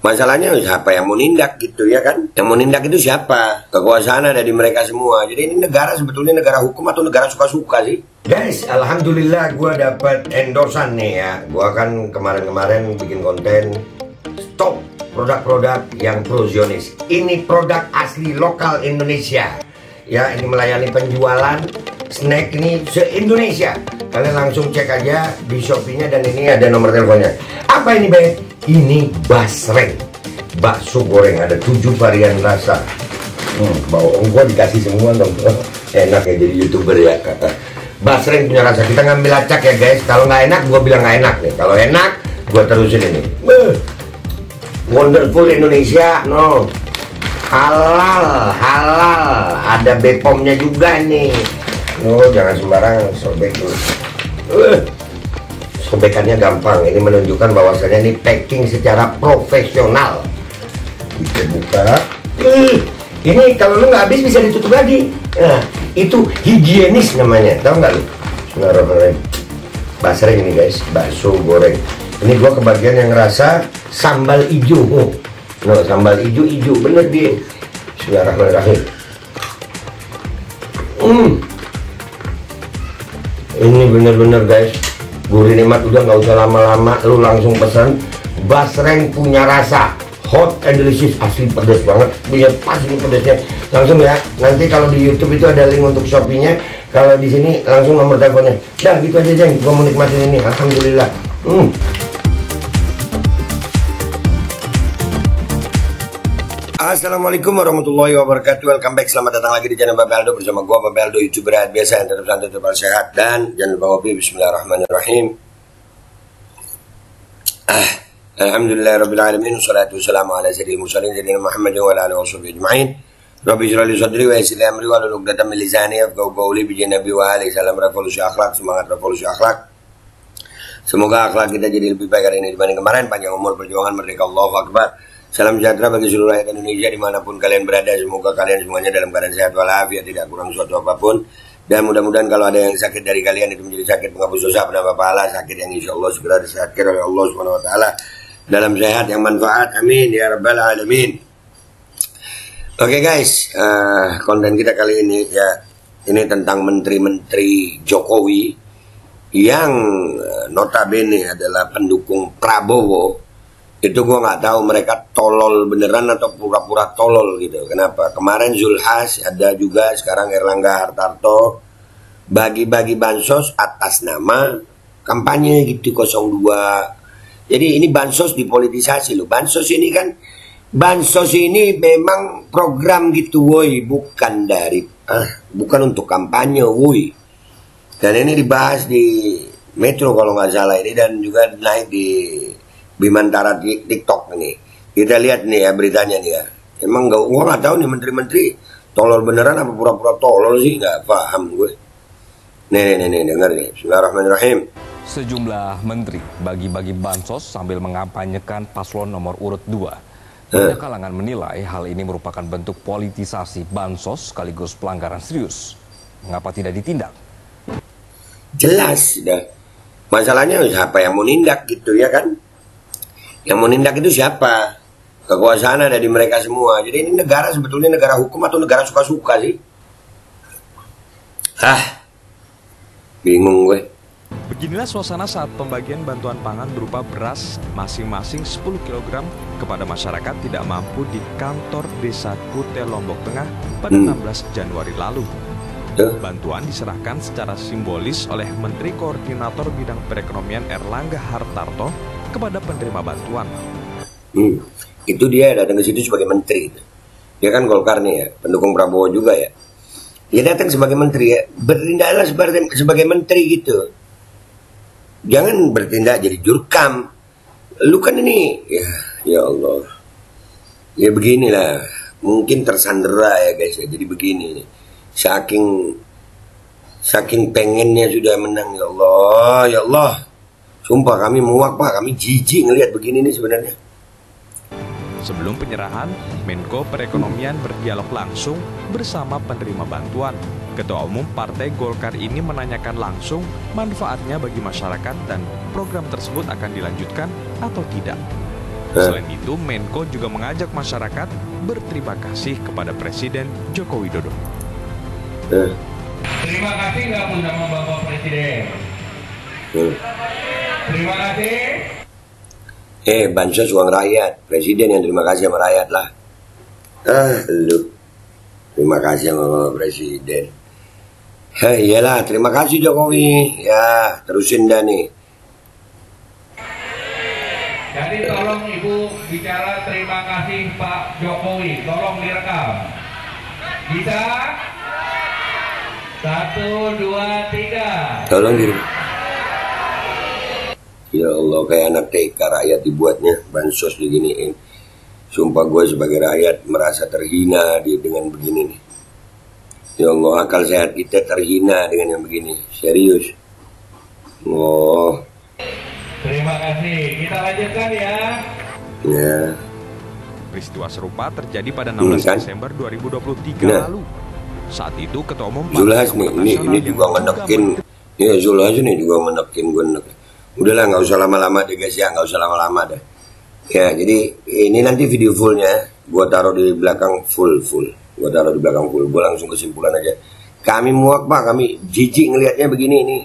Masalahnya siapa yang mau nindak gitu ya kan? Yang mau nindak itu siapa? Kekuasaan ada di mereka semua. Jadi ini negara sebetulnya negara hukum atau negara suka-suka sih? Guys, alhamdulillah gue dapat endorsan nih ya. Gue kan kemarin-kemarin bikin konten stop produk-produk yang pro Zionis. Ini produk asli lokal Indonesia. Ya, ini melayani penjualan snack ini se-Indonesia. Kalian langsung cek aja di Shopee-nya dan ini ada nomor teleponnya. Apa ini, Beb? Ini basreng, bakso goreng, ada 7 varian rasa. Bawang gua dikasih semua dong. Enak ya jadi YouTuber ya. Basreng punya rasa. Kita ngambil acak ya guys. Kalau nggak enak, gua bilang nggak enak nih. Kalau enak, gua terusin ini. Wonderful Indonesia, no. Halal, halal. Ada Bepomnya juga nih. Oh, jangan sembarangan sobek dulu. Sobekannya gampang. Ini menunjukkan bahwasanya ini packing secara profesional. Kita buka. Ini kalau lu nggak habis bisa ditutup lagi. Nah, itu higienis namanya. Tahu nggak lu? Bismillahirrahmanirrahim. Basreng ini guys, bakso goreng. Ini gua kebagian yang ngerasa sambal hijau. No, sambal hijau bener dia. Bismillahirrahmanirrahim. Ini bener-bener guys, gurih nikmat, udah nggak usah lama-lama, lu langsung pesan. Basreng punya rasa hot and delicious, asli pedas banget, punya pas ini pedasnya. Langsung ya, nanti kalau di YouTube itu ada link untuk Shopee-nya, kalau di sini langsung nomor teleponnya. Dah gitu aja Jeng, gua mau nikmatin ini, alhamdulillah. Assalamualaikum warahmatullahi wabarakatuh. Welcome back, selamat datang lagi di channel Babe Aldo bersama gua Babe Aldo, YouTuber biasa yang tetap santai, tetap sehat, dan jangan lupa ngopi. Bismillahirrahmanirrahim. Alhamdulillahirabbil alamin, wassalatu wassalamu ala sayyidil mursalin sayyidina Muhammad wa ala alihi washabihi ajma'in. Rabbi shrah li sadri wa yassir li amri wahlul 'uqdatam min lisani yafqahu qawli bi nabi wa alihi. Salam revolusi akhlak, semangat revolusi akhlak. Semoga akhlak kita jadi lebih baik hari ini dibanding kemarin. Panjang umur, perjuangan, merdeka, Allahu Akbar. Salam sejahtera bagi seluruh rakyat Indonesia dimanapun kalian berada. Semoga kalian semuanya dalam keadaan sehat walafiat, tidak kurang suatu apapun. Dan mudah-mudahan kalau ada yang sakit dari kalian itu menjadi sakit penghapus dosa, penambah pahala, sakit yang insya Allah segera disehatkan oleh Allah Subhanahu Wa Taala dalam sehat yang manfaat. Amin ya rabbal alamin. Oke guys, konten kita kali ini ya ini tentang menteri-menteri Jokowi yang notabene adalah pendukung Prabowo. Itu gue nggak tahu mereka tolol beneran atau pura-pura tolol gitu. Kenapa? Kemarin Zulhas ada juga, sekarang Erlangga Hartarto bagi-bagi bansos atas nama kampanye gitu 02. Jadi ini bansos dipolitisasi loh. Bansos ini memang program gitu woi, bukan dari bukan untuk kampanye woi. Dan ini dibahas di Metro kalau nggak salah ini, dan juga naik di Bimantara TikTok ini. Kita lihat nih ya beritanya nih ya. Emang gua nggak tahu nih menteri-menteri tolol beneran apa pura-pura tolol sih, nggak paham gue. Nih dengar nih. Bismillahirrahmanirrahim. Sejumlah menteri bagi-bagi bansos sambil mengampanyekan paslon nomor urut 2. Banyak kalangan menilai hal ini merupakan bentuk politisasi bansos sekaligus pelanggaran serius. Mengapa tidak ditindak? Jelas dah. Masalahnya siapa yang mau nindak gitu ya kan? Yang mau nindak itu siapa? Kekuasaan ada di mereka semua. Jadi ini negara sebetulnya negara hukum atau negara suka-suka sih? Bingung gue. Beginilah suasana saat pembagian bantuan pangan berupa beras masing-masing 10 kg kepada masyarakat tidak mampu di kantor Desa Kute, Lombok Tengah pada 16 Januari lalu. Bantuan diserahkan secara simbolis oleh Menteri Koordinator Bidang Perekonomian Erlangga Hartarto kepada penerima bantuan. Itu dia datang ke situ sebagai menteri. Dia kan Golkar nih ya, pendukung Prabowo juga ya. Dia datang sebagai menteri ya, bertindaklah sebagai menteri gitu. Jangan bertindak jadi jurkam. Lu kan ini, ya Allah. Ya beginilah, mungkin tersandera ya guys ya. Jadi begini nih. Saking pengennya sudah menang, ya Allah, ya Allah. Sumpah kami muak Pak, kami jijik ngelihat begini nih sebenarnya. Sebelum penyerahan, Menko Perekonomian berdialog langsung bersama penerima bantuan. Ketua Umum Partai Golkar ini menanyakan langsung manfaatnya bagi masyarakat dan program tersebut akan dilanjutkan atau tidak. Selain itu, Menko juga mengajak masyarakat berterima kasih kepada Presiden Joko Widodo. Terima kasih nggak pun sama Bapak Presiden. Terima kasih. Bansos uang rakyat. Presiden yang terima kasih sama rakyat lah. Lu. Terima kasih sama Bapak Presiden. Iyalah, terima kasih Jokowi. Ya, terusin dah nih. Jadi tolong Ibu bicara terima kasih Pak Jokowi. Tolong direkam. Bisa? 1, 2, 3. Tolong direkam. Ya Allah, kayak anak TK rakyat dibuatnya bansos diginiin. Sumpah gue sebagai rakyat merasa terhina dengan begini nih. Ya Allah, akal sehat kita terhina dengan yang begini. Serius. Oh. Terima kasih. Kita lanjutkan ya. Ya. Peristiwa serupa terjadi pada 16 Desember 2023 lalu. Saat itu Ketua Umum Zulhas nih, ini juga menekin. Ya Zulhas nih juga menekin gue nek. Udahlah, nggak usah lama-lama deh guys ya, nggak usah lama-lama dah. Ya, jadi ini nanti video fullnya gue taruh di belakang full. Gue taruh di belakang full. Gue langsung kesimpulan aja. Kami muak Pak, kami jijik ngelihatnya begini nih.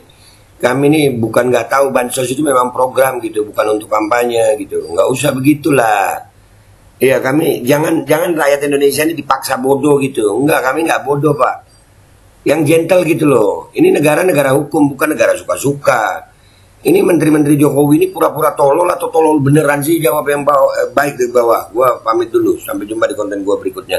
Kami nih bukan nggak tahu bansos itu memang program gitu, bukan untuk kampanye gitu. Nggak usah begitulah. Iya, kami jangan rakyat Indonesia ini dipaksa bodoh gitu. Enggak, kami nggak bodoh Pak. Yang gentle gitu loh. Ini negara hukum, bukan negara suka-suka. Ini menteri-menteri Jokowi ini pura-pura tolol atau tolol beneran sih? Jawab yang baik dari bawah. Gua pamit dulu. Sampai jumpa di konten gua berikutnya.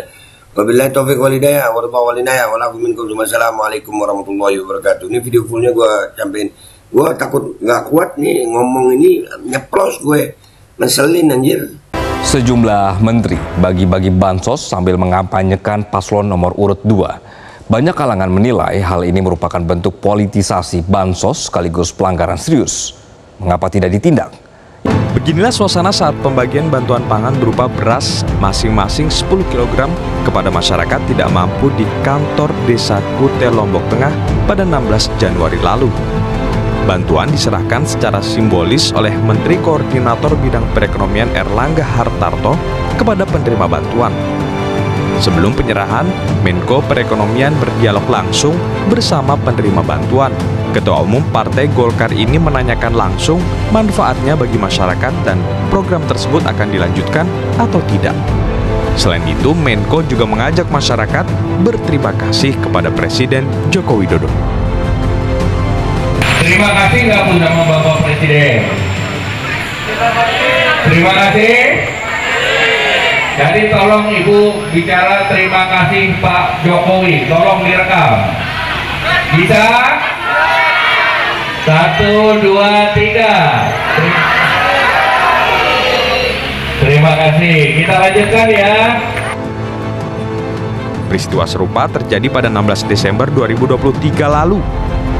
Wabillahi taufiq wal hidayah. Wassalamualaikum warahmatullahi wabarakatuh. Ini video fullnya gua sampein. Gua takut nggak kuat nih ngomong ini, nyeplos gue. Ngeselin anjir. Sejumlah menteri bagi-bagi bansos sambil mengampanyekan paslon nomor urut 2. Banyak kalangan menilai hal ini merupakan bentuk politisasi bansos sekaligus pelanggaran serius. Mengapa tidak ditindak? Beginilah suasana saat pembagian bantuan pangan berupa beras masing-masing 10 kg kepada masyarakat tidak mampu di kantor Desa Kutel Lombok Tengah pada 16 Januari lalu. Bantuan diserahkan secara simbolis oleh Menteri Koordinator Bidang Perekonomian Erlangga Hartarto kepada penerima bantuan. Sebelum penyerahan, Menko Perekonomian berdialog langsung bersama penerima bantuan. Ketua Umum Partai Golkar ini menanyakan langsung manfaatnya bagi masyarakat dan program tersebut akan dilanjutkan atau tidak. Selain itu, Menko juga mengajak masyarakat berterima kasih kepada Presiden Joko Widodo. Terima kasih nggak pun sama Bapak Presiden. Terima kasih. Jadi tolong Ibu bicara terima kasih Pak Jokowi. Tolong direkam. Bisa? 1, 2, 3. Terima kasih. Kita lanjutkan ya. Peristiwa serupa terjadi pada 16 Desember 2023 lalu.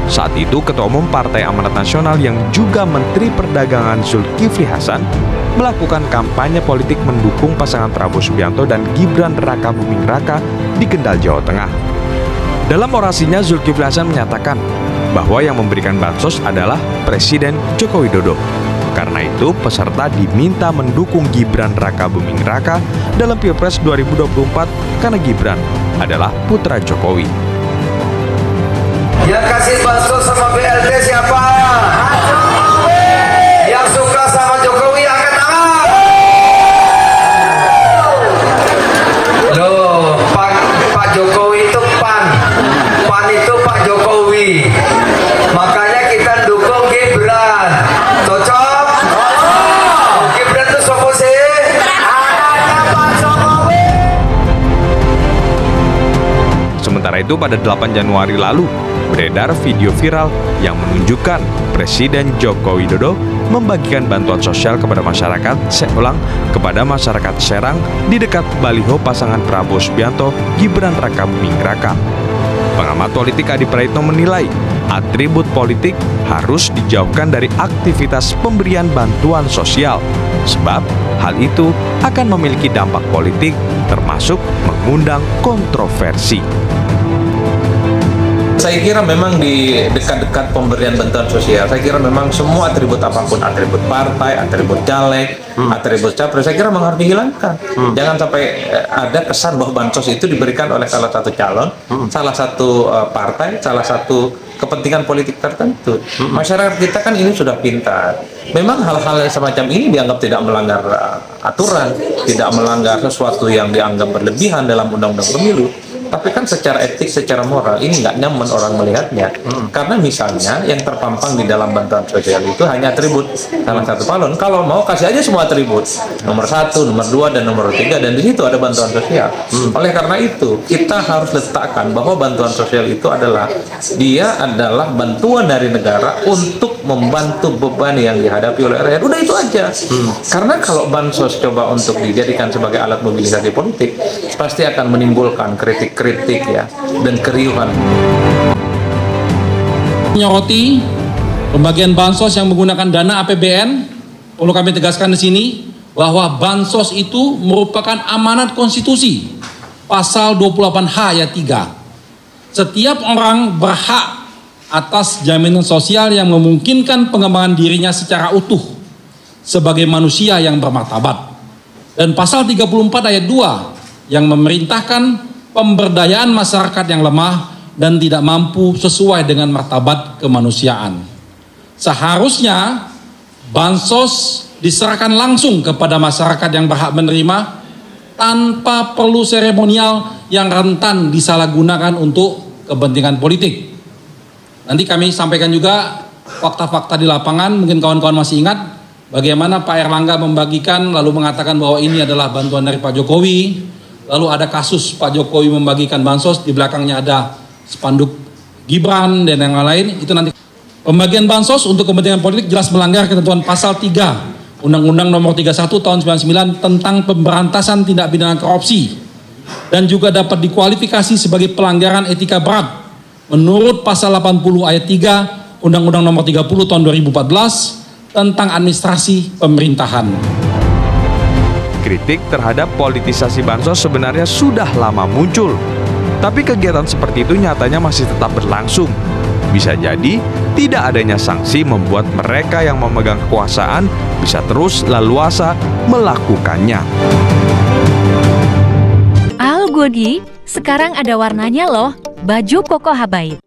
Saat itu, Ketua Umum Partai Amanat Nasional yang juga Menteri Perdagangan Zulkifli Hasan melakukan kampanye politik mendukung pasangan Prabowo Subianto dan Gibran Raka Buming Raka di Kendal, Jawa Tengah. Dalam orasinya, Zulkifli Hasan menyatakan bahwa yang memberikan bansos adalah Presiden Joko Widodo. Karena itu, peserta diminta mendukung Gibran Raka Buming Raka dalam Pilpres 2024 karena Gibran adalah putra Jokowi. Yang kasih bansos sama BLT siapa? Jokowi. Yang suka sama Jokowi angkat tangan. Loh, Pak Jokowi itu PAN itu Pak Jokowi. Makanya kita dukung Gibran. Cocok? Gibran itu sopo sih? Anaknya Pak Jokowi. Sementara itu pada 8 Januari lalu, beredar video viral yang menunjukkan Presiden Joko Widodo membagikan bantuan sosial kepada masyarakat Serang di dekat baliho pasangan Prabowo Subianto Gibran Raka Buming Raka. Pengamat politik Adi Praitno menilai atribut politik harus dijauhkan dari aktivitas pemberian bantuan sosial, sebab hal itu akan memiliki dampak politik termasuk mengundang kontroversi. Saya kira memang di dekat-dekat pemberian bantuan sosial, saya kira memang semua atribut apapun, atribut partai, atribut caleg, atribut capres, saya kira memang harus dihilangkan. Jangan sampai ada kesan bahwa bansos itu diberikan oleh salah satu calon, salah satu partai, salah satu kepentingan politik tertentu. Masyarakat kita kan ini sudah pintar. Memang hal-hal semacam ini dianggap tidak melanggar aturan, tidak melanggar sesuatu yang dianggap berlebihan dalam undang-undang pemilu. Tapi kan secara etik, secara moral ini nggak nyaman orang melihatnya. Karena misalnya yang terpampang di dalam bantuan sosial itu hanya atribut salah satu calon. Kalau mau kasih aja semua atribut, nomor 1, nomor 2, dan nomor 3, dan di situ ada bantuan sosial. Oleh karena itu kita harus letakkan bahwa bantuan sosial itu adalah bantuan dari negara untuk membantu beban yang dihadapi oleh rakyat. Udah itu aja. Karena kalau bansos coba untuk dijadikan sebagai alat mobilisasi politik, pasti akan menimbulkan kritik ya dan keriuhan. Menyoroti pembagian bansos yang menggunakan dana APBN, perlu kami tegaskan di sini bahwa bansos itu merupakan amanat konstitusi pasal 28H ayat 3. Setiap orang berhak atas jaminan sosial yang memungkinkan pengembangan dirinya secara utuh sebagai manusia yang bermartabat. Dan pasal 34 ayat 2 yang memerintahkan pemberdayaan masyarakat yang lemah dan tidak mampu sesuai dengan martabat kemanusiaan. Seharusnya bansos diserahkan langsung kepada masyarakat yang berhak menerima tanpa perlu seremonial yang rentan disalahgunakan untuk kepentingan politik. Nanti kami sampaikan juga fakta-fakta di lapangan, mungkin kawan-kawan masih ingat bagaimana Pak Erlangga membagikan lalu mengatakan bahwa ini adalah bantuan dari Pak Jokowi. Lalu ada kasus Pak Jokowi membagikan bansos, di belakangnya ada spanduk Gibran dan yang lain. Itu nanti pembagian bansos untuk kepentingan politik jelas melanggar ketentuan pasal 3 Undang-Undang Nomor 31 Tahun 99 tentang pemberantasan tindak pidana korupsi dan juga dapat dikualifikasi sebagai pelanggaran etika berat menurut pasal 80 ayat 3 Undang-Undang Nomor 30 Tahun 2014 tentang administrasi pemerintahan. Kritik terhadap politisasi bansos sebenarnya sudah lama muncul. Tapi kegiatan seperti itu nyatanya masih tetap berlangsung. Bisa jadi tidak adanya sanksi membuat mereka yang memegang kekuasaan bisa terus leluasa melakukannya. Al Godi, sekarang ada warnanya loh, baju koko Habaib.